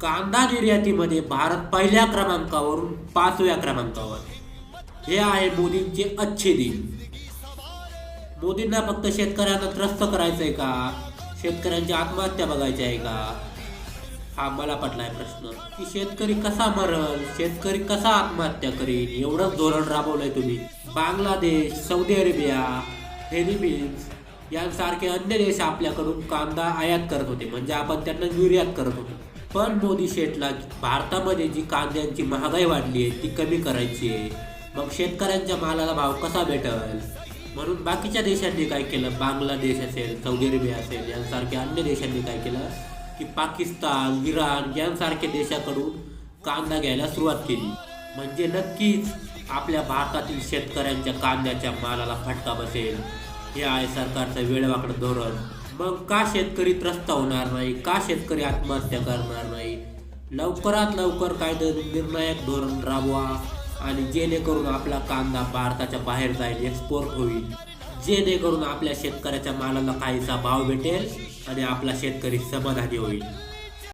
कांदा निर्यातीमध्ये भारत पहिल्या क्रमांकावरून 5व्या क्रमांकावर. हे आहे मोदींचे अच्छे दिन. मोदींना फक्त शेतकऱ्यांना त्रस्त करायचंय का? शेतकऱ्यांची आत्महत्या बघायची आहे का? हा मला पटलाय प्रश्न की शेतकरी कसा मरल, शेतकरी कसा आत्महत्या करील, एवढंच धोरण राबवलंय तुम्ही. बांगलादेश, सौदी अरेबिया, फिलिपिन्स यांसारखे अन्य देश आपल्याकडून कांदा आयात करत होते, म्हणजे आपण त्यांना निर्यात करत होतो. पण मोदी शेठला भारतामध्ये जी कांद्यांची महागाई वाढली आहे ती कमी करायची आहे. मग शेतकऱ्यांच्या मालाला भाव कसा भेटेल? म्हणून बाकीच्या देशांनी काय केलं, बांगलादेश असेल, सौदी अरेबिया असेल यांसारख्या अन्य देशांनी काय केलं की पाकिस्तान, इराण यांसारख्या देशाकडून कांदा घ्यायला सुरुवात केली. म्हणजे नक्कीच आपल्या भारतातील शेतकऱ्यांच्या कांद्याच्या मालाला फटका बसेल. हे आहे सरकारचं वेडवाकडं धोरण. मग का शेतकरी त्रस्त होणार नाही, का शेतकरी आत्महत्या करणार नाही? लवकरात लवकर कायदे निर्णायक धोरण राबवा आणि जेणेकरून आपला कांदा भारताच्या बाहेर जाईल, एक्सपोर्ट होईल, जेणेकरून आपल्या शेतकऱ्याच्या मालाला काहीसा भाव भेटेल आणि आपला शेतकरी समाधानी होईल.